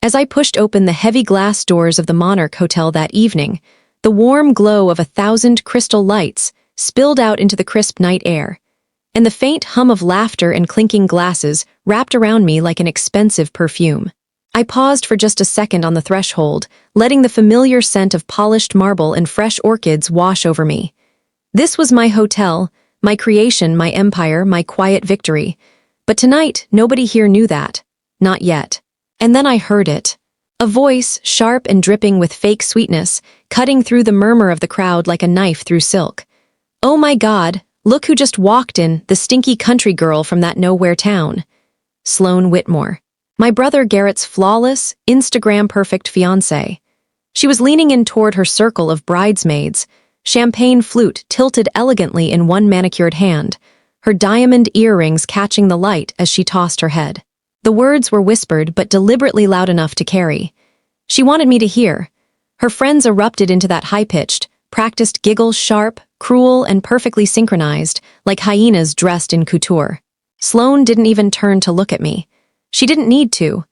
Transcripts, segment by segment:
As I pushed open the heavy glass doors of the Monarch Hotel that evening, the warm glow of 1,000 crystal lights spilled out into the crisp night air, and the faint hum of laughter and clinking glasses wrapped around me like an expensive perfume. I paused for just a second on the threshold, letting the familiar scent of polished marble and fresh orchids wash over me. This was my hotel, my creation, my empire, my quiet victory. But tonight, nobody here knew that. Not yet. And then I heard it. A voice, sharp and dripping with fake sweetness, cutting through the murmur of the crowd like a knife through silk. "Oh my God, look who just walked in, the stinky country girl from that nowhere town." Sloane Whitmore. My brother Garrett's flawless, Instagram-perfect fiancée. She was leaning in toward her circle of bridesmaids, champagne flute tilted elegantly in one manicured hand, her diamond earrings catching the light as she tossed her head. The words were whispered but deliberately loud enough to carry. She wanted me to hear. Her friends erupted into that high-pitched, practiced giggle, sharp, cruel, and perfectly synchronized, like hyenas dressed in couture. Sloane didn't even turn to look at me. She didn't need to.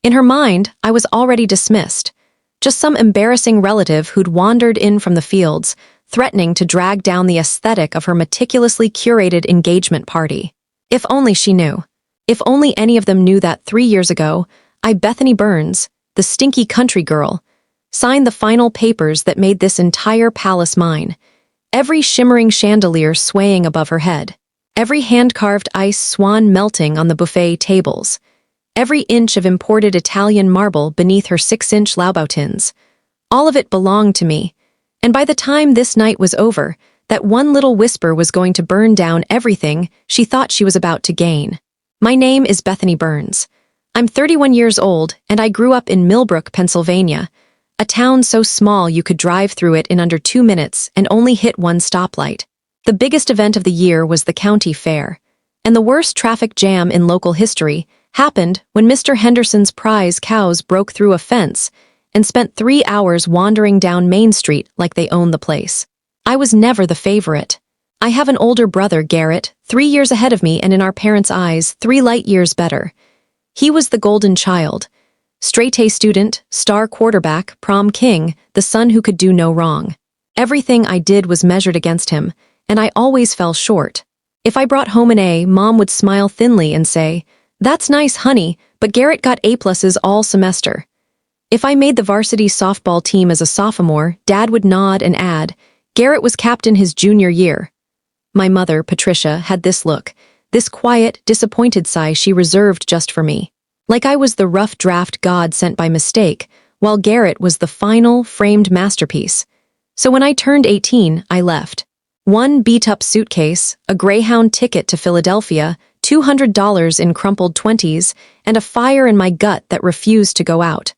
In her mind, I was already dismissed. Just some embarrassing relative who'd wandered in from the fields, threatening to drag down the aesthetic of her meticulously curated engagement party. If only she knew. If only any of them knew that 3 years ago, I, Bethany Burns, the stinky country girl, signed the final papers that made this entire palace mine. Every shimmering chandelier swaying above her head. Every hand-carved ice swan melting on the buffet tables. Every inch of imported Italian marble beneath her 6-inch Laubautins. All of it belonged to me. And by the time this night was over, that one little whisper was going to burn down everything she thought she was about to gain. My name is Bethany Burns. I'm 31 years old, and I grew up in Millbrook, Pennsylvania, a town so small you could drive through it in under 2 minutes and only hit one stoplight. The biggest event of the year was the county fair, and the worst traffic jam in local history happened when Mr. Henderson's prize cows broke through a fence and spent 3 hours wandering down Main Street like they owned the place. I was never the favorite. I have an older brother, Garrett, 3 years ahead of me and in our parents' eyes, 3 light years better. He was the golden child. Straight-A student, star quarterback, prom king, the son who could do no wrong. Everything I did was measured against him, and I always fell short. If I brought home an A, Mom would smile thinly and say, "That's nice, honey, but Garrett got A+s all semester." If I made the varsity softball team as a sophomore, Dad would nod and add, "Garrett was captain his junior year." My mother, Patricia, had this look, this quiet, disappointed sigh she reserved just for me. Like I was the rough draft God sent by mistake, while Garrett was the final, framed masterpiece. So when I turned 18, I left. One beat-up suitcase, a Greyhound ticket to Philadelphia, $200 in crumpled 20s, and a fire in my gut that refused to go out.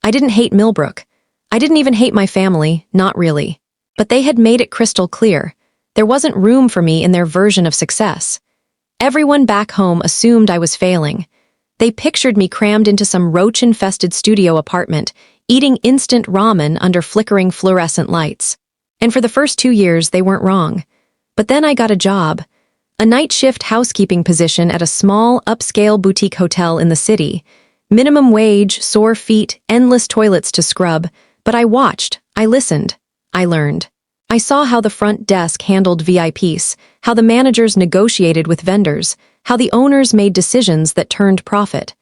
I didn't hate Millbrook. I didn't even hate my family, not really. But they had made it crystal clear. There wasn't room for me in their version of success. Everyone back home assumed I was failing. They pictured me crammed into some roach-infested studio apartment, eating instant ramen under flickering fluorescent lights. And for the first 2 years, they weren't wrong. But then I got a job. A night shift housekeeping position at a small, upscale boutique hotel in the city. Minimum wage, sore feet, endless toilets to scrub. But I watched, I listened, I learned. I saw how the front desk handled VIPs, how the managers negotiated with vendors, how the owners made decisions that turned profit.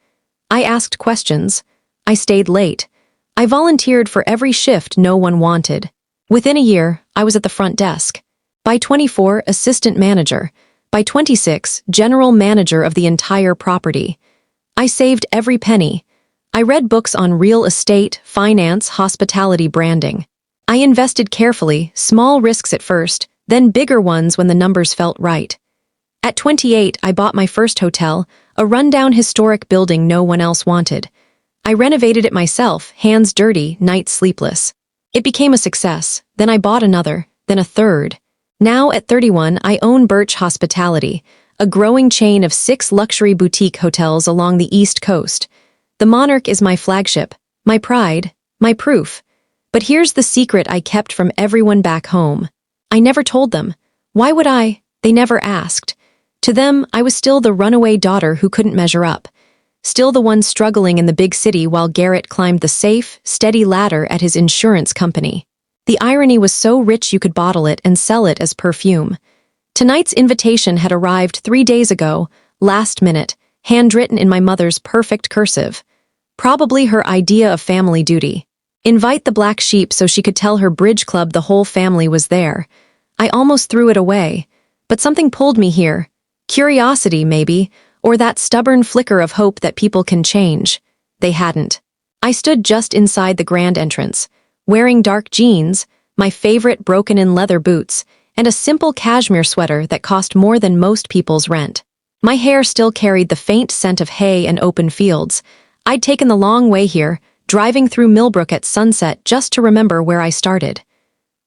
I asked questions. I stayed late. I volunteered for every shift no one wanted. Within a year, I was at the front desk. By 24, assistant manager. By 26, general manager of the entire property. I saved every penny. I read books on real estate, finance, hospitality, branding. I invested carefully, small risks at first, then bigger ones when the numbers felt right. At 28, I bought my first hotel, a rundown historic building no one else wanted. I renovated it myself, hands dirty, nights sleepless. It became a success, then I bought another, then a third. Now, at 31, I own Birch Hospitality, a growing chain of 6 luxury boutique hotels along the East Coast. The Monarch is my flagship, my pride, my proof. But here's the secret I kept from everyone back home. I never told them. Why would I? They never asked. To them, I was still the runaway daughter who couldn't measure up. still the one struggling in the big city while Garrett climbed the safe, steady ladder at his insurance company. The irony was so rich you could bottle it and sell it as perfume. Tonight's invitation had arrived 3 days ago, last minute, handwritten in my mother's perfect cursive. Probably her idea of family duty. Invite the black sheep so she could tell her bridge club the whole family was there. I almost threw it away, but something pulled me here. Curiosity, maybe, or that stubborn flicker of hope that people can change. They hadn't. I stood just inside the grand entrance, wearing dark jeans, my favorite broken-in leather boots, and a simple cashmere sweater that cost more than most people's rent. My hair still carried the faint scent of hay and open fields. I'd taken the long way here, driving through Millbrook at sunset just to remember where I started.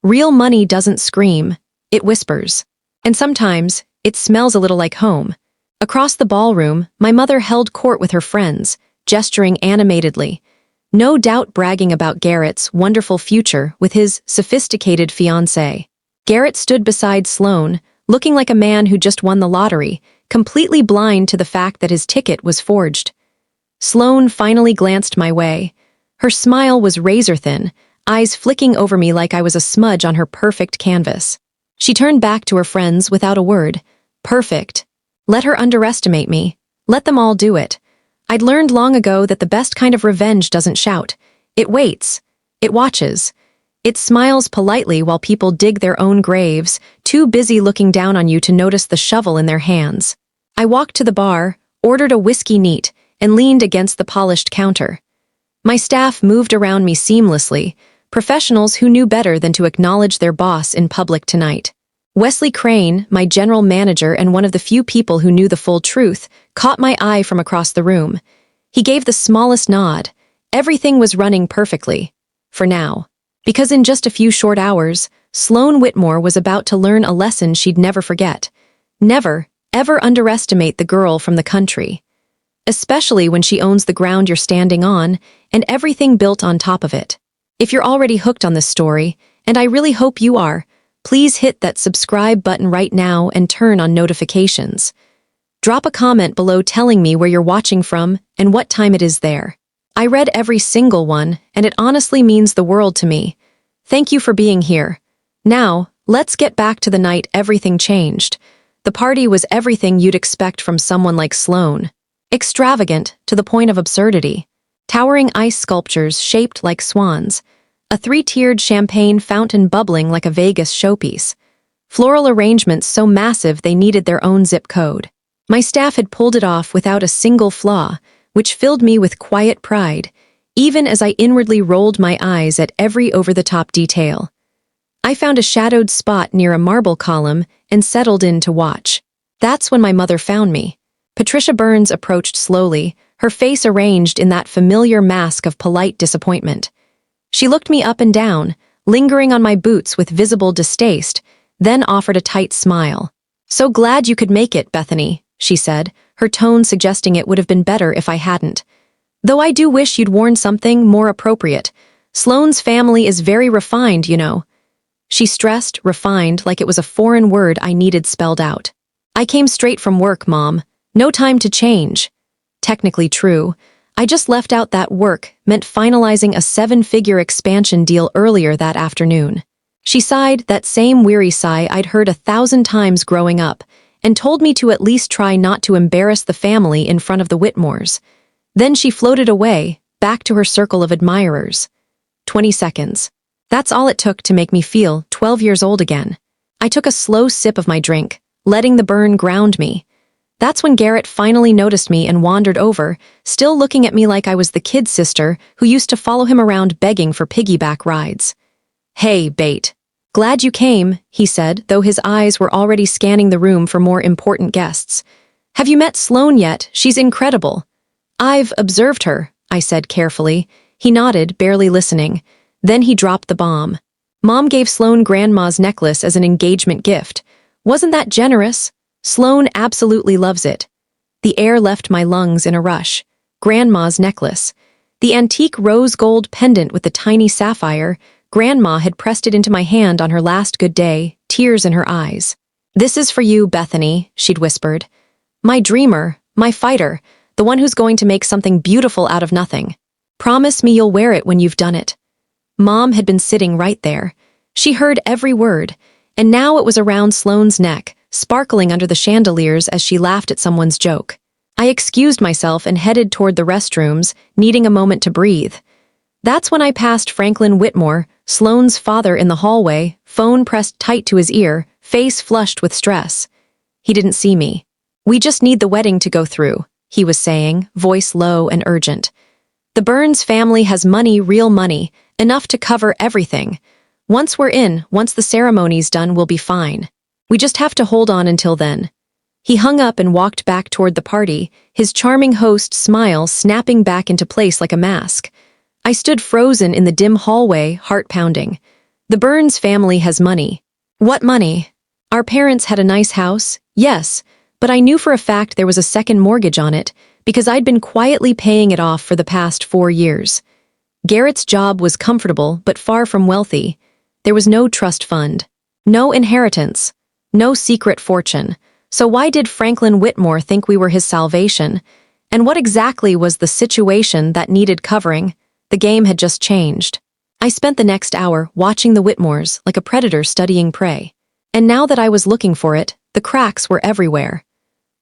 Real money doesn't scream, it whispers. And sometimes, it smells a little like home. Across the ballroom, my mother held court with her friends, gesturing animatedly. No doubt bragging about Garrett's wonderful future with his sophisticated fiancée. Garrett stood beside Sloane, looking like a man who just won the lottery, completely blind to the fact that his ticket was forged. Sloane finally glanced my way. Her smile was razor-thin, eyes flicking over me like I was a smudge on her perfect canvas. She turned back to her friends without a word. Perfect. Let her underestimate me. Let them all do it. I'd learned long ago that the best kind of revenge doesn't shout. It waits. It watches. It smiles politely while people dig their own graves, too busy looking down on you to notice the shovel in their hands. I walked to the bar, ordered a whiskey neat, and leaned against the polished counter. My staff moved around me seamlessly, professionals who knew better than to acknowledge their boss in public tonight. Wesley Crane, my general manager and one of the few people who knew the full truth, caught my eye from across the room. He gave the smallest nod. Everything was running perfectly. For now. Because in just a few short hours, Sloane Whitmore was about to learn a lesson she'd never forget. Never, ever underestimate the girl from the country. Especially when she owns the ground you're standing on, and everything built on top of it. If you're already hooked on this story, and I really hope you are, please hit that subscribe button right now and turn on notifications. Drop a comment below telling me where you're watching from and what time it is there. I read every single one, and it honestly means the world to me. Thank you for being here. Now, let's get back to the night everything changed. The party was everything you'd expect from someone like Sloane. Extravagant, to the point of absurdity. Towering ice sculptures shaped like swans. A 3-tiered champagne fountain bubbling like a Vegas showpiece. Floral arrangements so massive they needed their own zip code. My staff had pulled it off without a single flaw, which filled me with quiet pride, even as I inwardly rolled my eyes at every over-the-top detail. I found a shadowed spot near a marble column and settled in to watch. That's when my mother found me. Patricia Burns approached slowly, her face arranged in that familiar mask of polite disappointment. She looked me up and down, lingering on my boots with visible distaste, then offered a tight smile. "So glad you could make it, Bethany," she said, her tone suggesting it would have been better if I hadn't. "Though I do wish you'd worn something more appropriate. Sloane's family is very refined, you know." She stressed refined like it was a foreign word I needed spelled out. "I came straight from work, Mom. No time to change." Technically true. I just left out that work meant finalizing a 7-figure expansion deal earlier that afternoon. She sighed, that same weary sigh I'd heard 1,000 times growing up, and told me to at least try not to embarrass the family in front of the Whitmores. Then she floated away, back to her circle of admirers. 20 seconds. That's all it took to make me feel 12 years old again. I took a slow sip of my drink, letting the burn ground me. That's when Garrett finally noticed me and wandered over, still looking at me like I was the kid's sister who used to follow him around begging for piggyback rides. "Hey, Bate. Glad you came," he said, though his eyes were already scanning the room for more important guests. "Have you met Sloane yet? She's incredible." "I've observed her," I said carefully. He nodded, barely listening. Then he dropped the bomb. "Mom gave Sloane Grandma's necklace as an engagement gift. Wasn't that generous? Sloane absolutely loves it." The air left my lungs in a rush. Grandma's necklace. The antique rose gold pendant with the tiny sapphire. Grandma had pressed it into my hand on her last good day, tears in her eyes. "This is for you, Bethany," she'd whispered. "My dreamer, my fighter, The one who's going to make something beautiful out of nothing. Promise me you'll wear it when you've done it. Mom had been sitting right there. She heard every word, and now it was around Sloane's neck, sparkling under the chandeliers as she laughed at someone's joke. I excused myself and headed toward the restrooms, needing a moment to breathe. That's when I passed Franklin Whitmore, Sloane's father, in the hallway, phone pressed tight to his ear, face flushed with stress. He didn't see me. "We just need the wedding to go through," he was saying, voice low and urgent. "The Burns family has money, real money, enough to cover everything. Once we're in, once the ceremony's done, we'll be fine. We just have to hold on until then." He hung up and walked back toward the party, his charming host smile snapping back into place like a mask. I stood frozen in the dim hallway, heart pounding. The Burns family has money. What money? Our parents had a nice house, yes, but I knew for a fact there was a second mortgage on it because I'd been quietly paying it off for the past 4 years. Garrett's job was comfortable but far from wealthy. There was no trust fund, no inheritance, no secret fortune. So why did Franklin Whitmore think we were his salvation? And what exactly was the situation that needed covering? The game had just changed. I spent the next hour watching the Whitmores like a predator studying prey. And now that I was looking for it, the cracks were everywhere.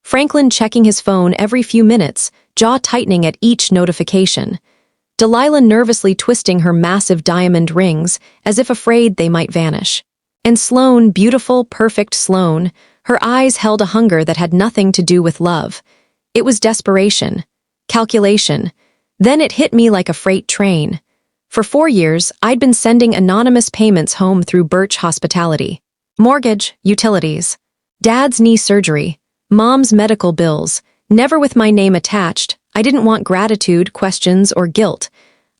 Franklin checking his phone every few minutes, jaw tightening at each notification. Delilah nervously twisting her massive diamond rings as if afraid they might vanish. And Sloane, beautiful, perfect Sloane, her eyes held a hunger that had nothing to do with love. It was desperation, calculation. Then it hit me like a freight train. For 4 years, I'd been sending anonymous payments home through Birch Hospitality. Mortgage, utilities, Dad's knee surgery, Mom's medical bills, never with my name attached. I didn't want gratitude, questions, or guilt.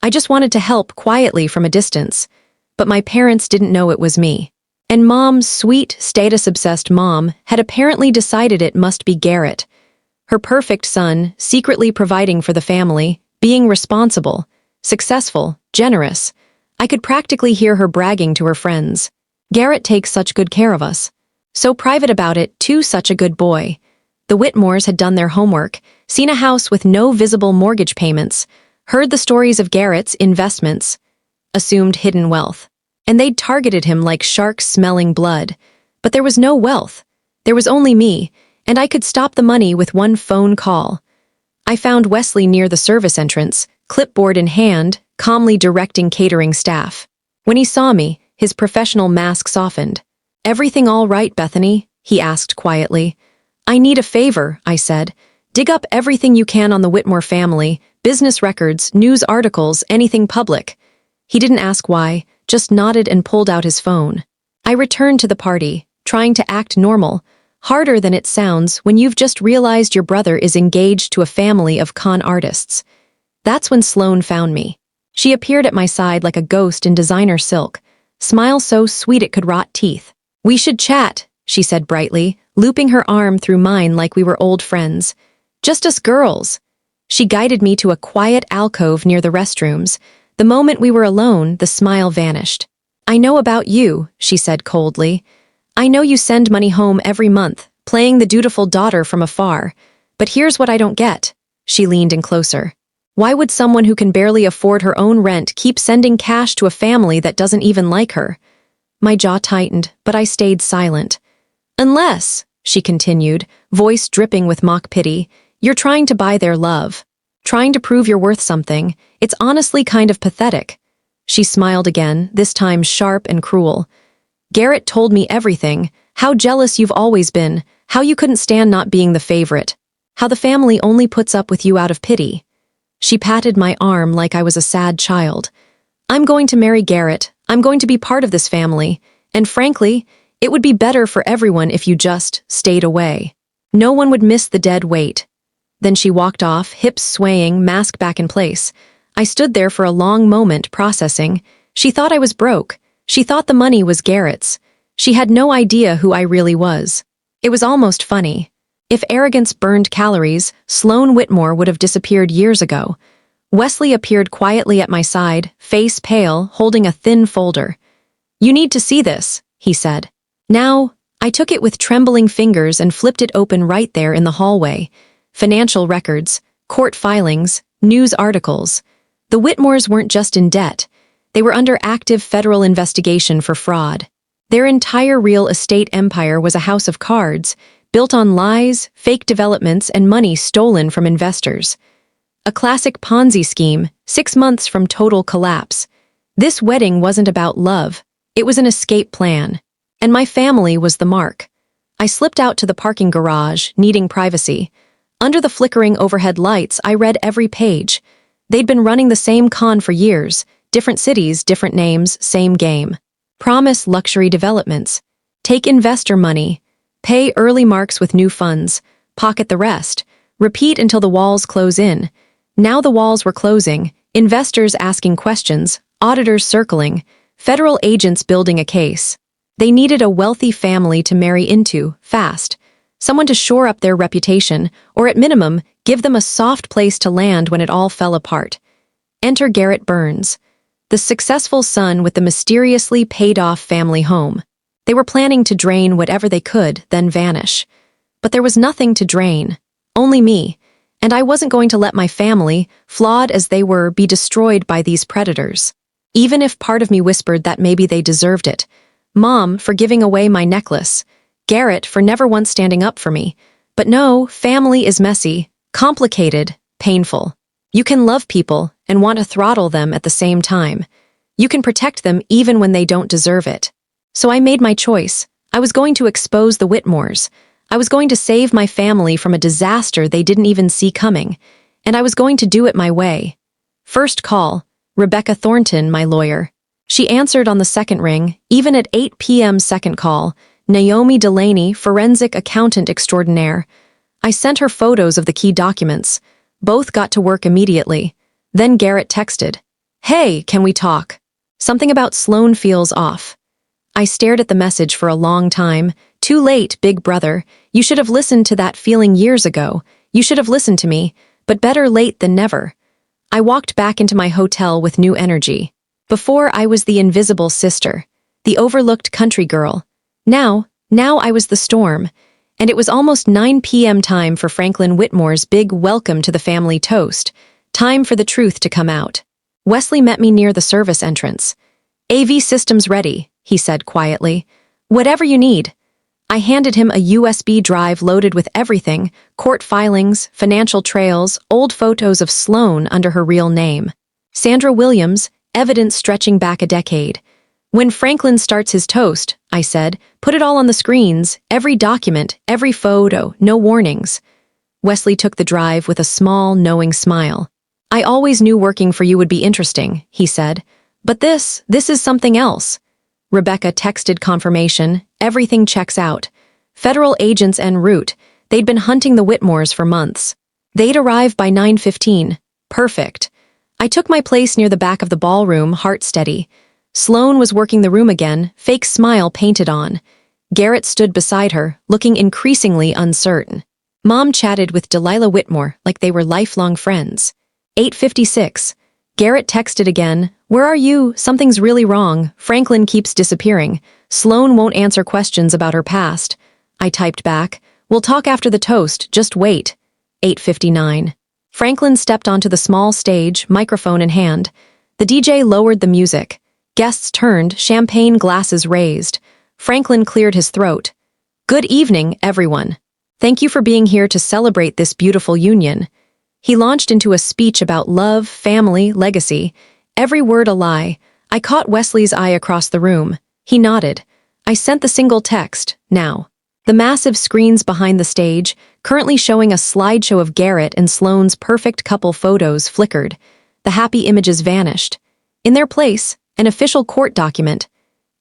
I just wanted to help quietly from a distance. But my parents didn't know it was me. And Mom's sweet, status-obsessed mom had apparently decided it must be Garrett. Her perfect son, secretly providing for the family, being responsible, successful, generous. I could practically hear her bragging to her friends. "Garrett takes such good care of us. So private about it, too, such a good boy." The Whitmores had done their homework, seen a house with no visible mortgage payments, heard the stories of Garrett's investments, assumed hidden wealth. And they'd targeted him like sharks smelling blood. But there was no wealth. There was only me, and I could stop the money with one phone call. I found Wesley near the service entrance, clipboard in hand, calmly directing catering staff. When he saw me, his professional mask softened. "Everything all right, Bethany?" he asked quietly. "I need a favor," I said. "Dig up everything you can on the Whitmore family, business records, news articles, anything public." He didn't ask why, just nodded and pulled out his phone. I returned to the party, trying to act normal, harder than it sounds when you've just realized your brother is engaged to a family of con artists. That's when Sloane found me. She appeared at my side like a ghost in designer silk, smile so sweet it could rot teeth. "We should chat," she said brightly, looping her arm through mine like we were old friends. "Just us girls." She guided me to a quiet alcove near the restrooms. The moment we were alone, the smile vanished. "I know about you," she said coldly. "I know you send money home every month, playing the dutiful daughter from afar. But here's what I don't get." She leaned in closer. "Why would someone who can barely afford her own rent keep sending cash to a family that doesn't even like her?" My jaw tightened, but I stayed silent. "Unless," she continued, voice dripping with mock pity, "you're trying to buy their love. Trying to prove you're worth something. It's honestly kind of pathetic." She smiled again, this time sharp and cruel. "Garrett told me everything, how jealous you've always been, how you couldn't stand not being the favorite, how the family only puts up with you out of pity." She patted my arm like I was a sad child. "I'm going to marry Garrett. I'm going to be part of this family. And frankly, it would be better for everyone if you just stayed away. No one would miss the dead weight." Then she walked off, hips swaying, mask back in place. I stood there for a long moment, processing. She thought I was broke. She thought the money was Garrett's. She had no idea who I really was. It was almost funny. If arrogance burned calories, Sloane Whitmore would have disappeared years ago. Wesley appeared quietly at my side, face pale, holding a thin folder. "You need to see this," he said. Now, I took it with trembling fingers and flipped it open right there in the hallway. Financial records, court filings, news articles. The Whitmores weren't just in debt. They were under active federal investigation for fraud. Their entire real estate empire was a house of cards, built on lies, fake developments, and money stolen from investors. A classic Ponzi scheme, 6 months from total collapse. This wedding wasn't about love. It was an escape plan. And my family was the mark. I slipped out to the parking garage, needing privacy. Under the flickering overhead lights, I read every page. They'd been running the same con for years. Different cities, different names, same game. Promise luxury developments. Take investor money. Pay early marks with new funds. Pocket the rest. Repeat until the walls close in. Now the walls were closing. Investors asking questions. Auditors circling. Federal agents building a case. They needed a wealthy family to marry into, fast. Someone to shore up their reputation, or at minimum, give them a soft place to land when it all fell apart. Enter Garrett Burns, the successful son with the mysteriously paid-off family home. They were planning to drain whatever they could, then vanish. But there was nothing to drain. Only me. And I wasn't going to let my family, flawed as they were, be destroyed by these predators. Even if part of me whispered that maybe they deserved it. Mom for giving away my necklace. Garrett for never once standing up for me. But no, family is messy, complicated, painful. You can love people and want to throttle them at the same time. You can protect them even when they don't deserve it. So I made my choice. I was going to expose the Whitmores. I was going to save my family from a disaster they didn't even see coming. And I was going to do it my way. First call, Rebecca Thornton, my lawyer. She answered on the second ring, even at 8 p.m. second call, Naomi Delaney, forensic accountant extraordinaire. I sent her photos of the key documents. Both got to work immediately. Then Garrett texted, "Hey, can we talk? Something about Sloan feels off." I stared at the message for a long time. Too late, big brother. You should have listened to that feeling years ago. You should have listened to me, but better late than never. I walked back into my hotel with new energy. Before I was the invisible sister, the overlooked country girl. Now I was the storm. And it was almost 9 p.m. time for Franklin Whitmore's big welcome to the family toast. Time for the truth to come out. Wesley met me near the service entrance. "AV systems ready," he said quietly. "Whatever you need." I handed him a USB drive loaded with everything, court filings, financial trails, old photos of Sloan under her real name. Sandra Williams, evidence stretching back a decade. "When Franklin starts his toast," I said, "put it all on the screens, every document, every photo, no warnings." Wesley took the drive with a small, knowing smile. "I always knew working for you would be interesting," he said. "But this is something else." Rebecca texted confirmation. Everything checks out. Federal agents en route. They'd been hunting the Whitmores for months. They'd arrive by 9:15. Perfect. I took my place near the back of the ballroom, heart steady. Sloan was working the room again, fake smile painted on. Garrett stood beside her, looking increasingly uncertain. Mom chatted with Delilah Whitmore like they were lifelong friends. 8:56. Garrett texted again, "Where are you? Something's really wrong. Franklin keeps disappearing. Sloan won't answer questions about her past." I typed back, "We'll talk after the toast, just wait." 8:59. Franklin stepped onto the small stage, microphone in hand. The DJ lowered the music. Guests turned, champagne glasses raised. Franklin cleared his throat. "Good evening, everyone. Thank you for being here to celebrate this beautiful union." He launched into a speech about love, family, legacy. Every word a lie. I caught Wesley's eye across the room. He nodded. I sent the single text, now. The massive screens behind the stage, currently showing a slideshow of Garrett and Sloan's perfect couple photos, flickered. The happy images vanished. In their place, an official court document.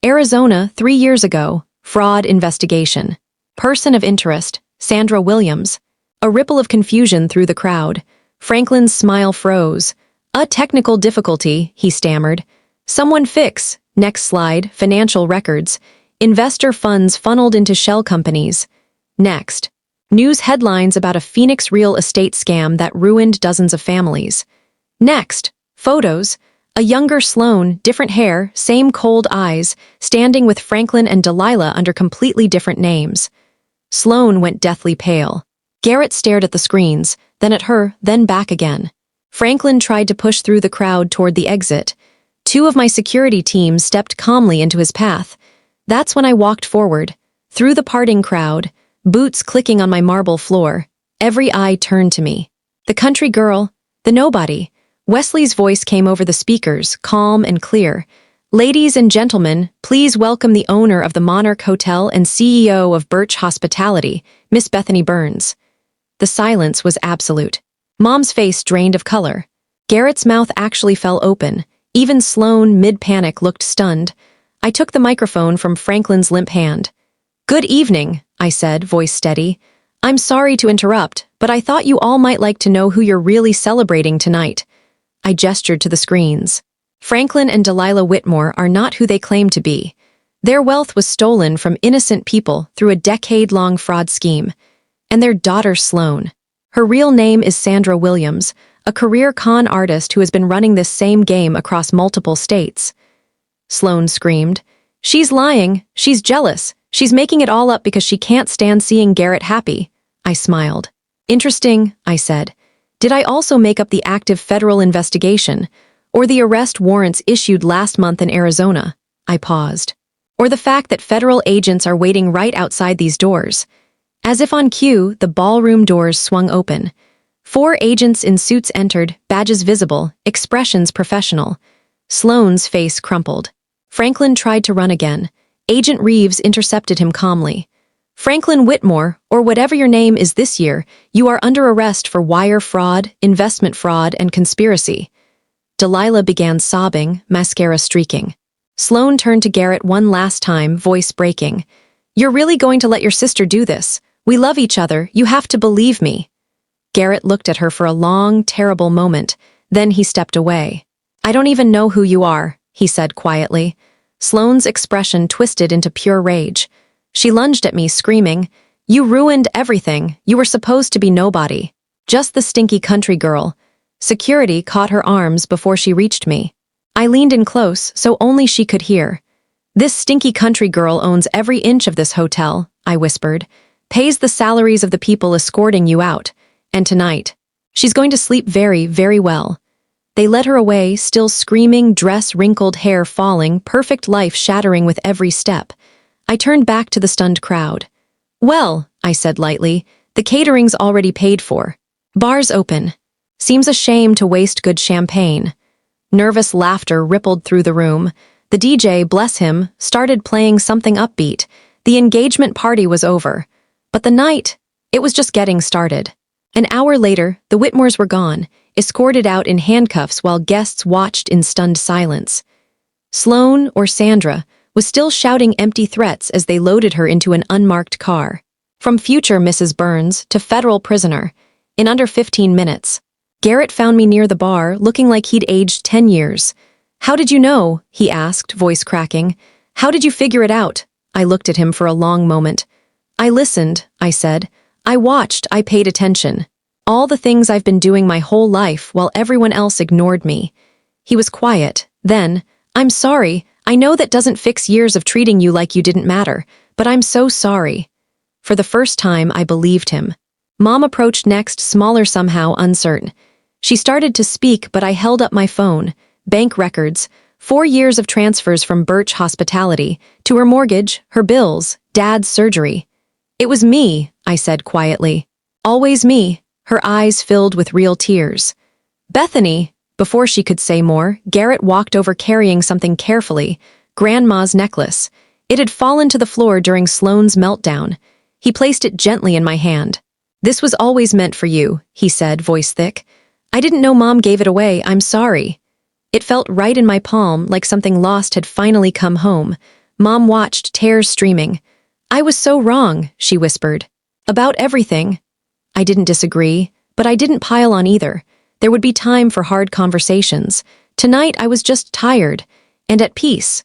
Arizona, 3 years ago, fraud investigation. Person of interest, Sandra Williams. A ripple of confusion through the crowd. Franklin's smile froze. "A technical difficulty," he stammered. "Someone fix." Next slide, financial records. Investor funds funneled into shell companies. Next. News headlines about a Phoenix real estate scam that ruined dozens of families. Next. Photos. A younger Sloan, different hair, same cold eyes, standing with Franklin and Delilah under completely different names. Sloan went deathly pale. Garrett stared at the screens, then at her, then back again. Franklin tried to push through the crowd toward the exit. Two of my security team stepped calmly into his path. That's when I walked forward, through the parting crowd, boots clicking on my marble floor. Every eye turned to me. The country girl, the nobody. Wesley's voice came over the speakers, calm and clear. "Ladies and gentlemen, please welcome the owner of the Monarch Hotel and CEO of Birch Hospitality, Miss Bethany Burns." The silence was absolute. Mom's face drained of color. Garrett's mouth actually fell open. Even Sloane, mid-panic, looked stunned. I took the microphone from Franklin's limp hand. "Good evening," I said, voice steady. "I'm sorry to interrupt, but I thought you all might like to know who you're really celebrating tonight." I gestured to the screens. Franklin and Delilah Whitmore are not who they claim to be. Their wealth was stolen from innocent people through a decade-long fraud scheme. And their daughter Sloane. Her real name is Sandra Williams, a career con artist who has been running this same game across multiple states. Sloane screamed. "She's lying. She's jealous. She's making it all up because she can't stand seeing Garrett happy." I smiled. "Interesting," I said. "Did I also make up the active federal investigation? Or the arrest warrants issued last month in Arizona?" I paused. "Or the fact that federal agents are waiting right outside these doors?" As if on cue, the ballroom doors swung open. 4 agents in suits entered, badges visible, expressions professional. Sloane's face crumpled. Franklin tried to run again. Agent Reeves intercepted him calmly. "Franklin Whitmore, or whatever your name is this year, you are under arrest for wire fraud, investment fraud, and conspiracy." Delilah began sobbing, mascara streaking. Sloane turned to Garrett one last time, voice breaking. "You're really going to let your sister do this? We love each other, you have to believe me." Garrett looked at her for a long, terrible moment, then he stepped away. "I don't even know who you are," he said quietly. Sloane's expression twisted into pure rage. She lunged at me, screaming, "You ruined everything. You were supposed to be nobody. Just the stinky country girl." Security caught her arms before she reached me. I leaned in close, so only she could hear. "This stinky country girl owns every inch of this hotel," I whispered. "Pays the salaries of the people escorting you out. And tonight, she's going to sleep very, very well." They led her away, still screaming, dress wrinkled, hair falling, perfect life shattering with every step. I turned back to the stunned crowd. "Well," I said lightly, "the catering's already paid for. Bar's open. Seems a shame to waste good champagne." Nervous laughter rippled through the room. The DJ, bless him, started playing something upbeat. The engagement party was over. But the night, it was just getting started. An hour later, the Whitmores were gone, escorted out in handcuffs while guests watched in stunned silence. Sloane, or Sandra, was still shouting empty threats as they loaded her into an unmarked car. From future Mrs. Burns to federal prisoner, in under 15 minutes. Garrett found me near the bar, looking like he'd aged 10 years. "How did you know?" he asked, voice cracking. "How did you figure it out?" I looked at him for a long moment. "I listened," I said. "I watched, I paid attention. All the things I've been doing my whole life while everyone else ignored me." He was quiet. Then, "I'm sorry. I know that doesn't fix years of treating you like you didn't matter, but I'm so sorry." For the first time, I believed him. Mom approached next, smaller somehow, uncertain. She started to speak, but I held up my phone. Bank records, 4 years of transfers from Birch Hospitality, to her mortgage, her bills, Dad's surgery. "It was me," I said quietly. "Always me." Her eyes filled with real tears. "Bethany," before she could say more, Garrett walked over carrying something carefully, Grandma's necklace. It had fallen to the floor during Sloane's meltdown. He placed it gently in my hand. "This was always meant for you," he said, voice thick. "I didn't know Mom gave it away, I'm sorry." It felt right in my palm, like something lost had finally come home. Mom watched, tears streaming. "I was so wrong," she whispered. "About everything." I didn't disagree, but I didn't pile on either. There would be time for hard conversations. Tonight I was just tired, and at peace.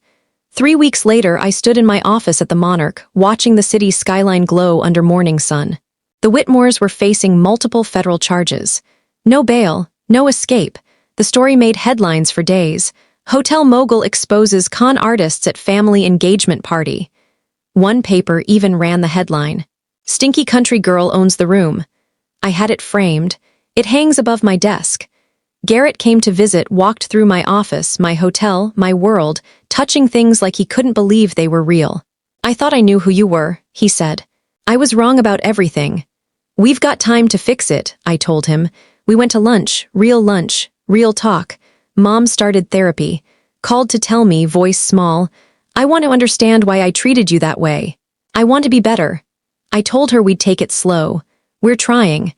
3 weeks later, I stood in my office at the Monarch, watching the city's skyline glow under morning sun. The Whitmores were facing multiple federal charges. No bail, no escape. The story made headlines for days. Hotel mogul exposes con artists at family engagement party. One paper even ran the headline, "Stinky country girl owns the room." I had it framed. It hangs above my desk. Garrett came to visit, walked through my office, my hotel, my world, touching things like he couldn't believe they were real. I thought I knew who you were, he said. I was wrong about everything. We've got time to fix it, I told him. We went to lunch, real talk. Mom started therapy. Called to tell me, voice small, I want to understand why I treated you that way. I want to be better. I told her we'd take it slow. We're trying.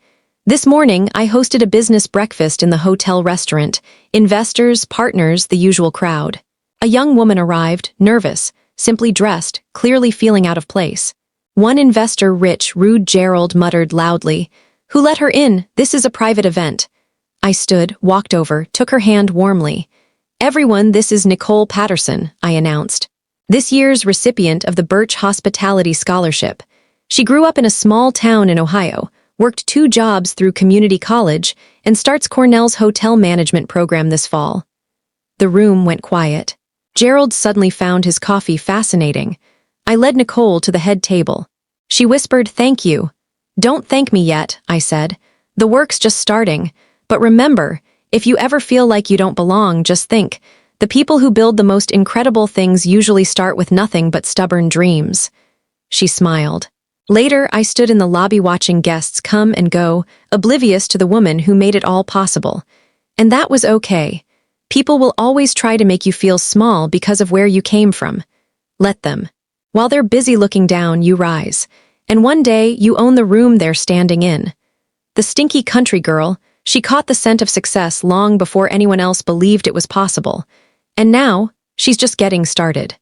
This morning, I hosted a business breakfast in the hotel restaurant. Investors, partners, the usual crowd. A young woman arrived, nervous, simply dressed, clearly feeling out of place. One investor, rich, rude Gerald, muttered loudly, "Who let her in? This is a private event." I stood, walked over, took her hand warmly. "Everyone, this is Nicole Patterson," I announced. This year's recipient of the Birch Hospitality Scholarship. She grew up in a small town in Ohio, worked 2 jobs through community college, and starts Cornell's hotel management program this fall. The room went quiet. Gerald suddenly found his coffee fascinating. I led Nicole to the head table. She whispered, "Thank you." "Don't thank me yet," I said. "The work's just starting. But remember, if you ever feel like you don't belong, just think, the people who build the most incredible things usually start with nothing but stubborn dreams." She smiled. Later, I stood in the lobby watching guests come and go, oblivious to the woman who made it all possible. And that was okay. People will always try to make you feel small because of where you came from. Let them. While they're busy looking down, you rise. And one day, you own the room they're standing in. The Stinky country girl, she caught the scent of success long before anyone else believed it was possible. And now, she's just getting started.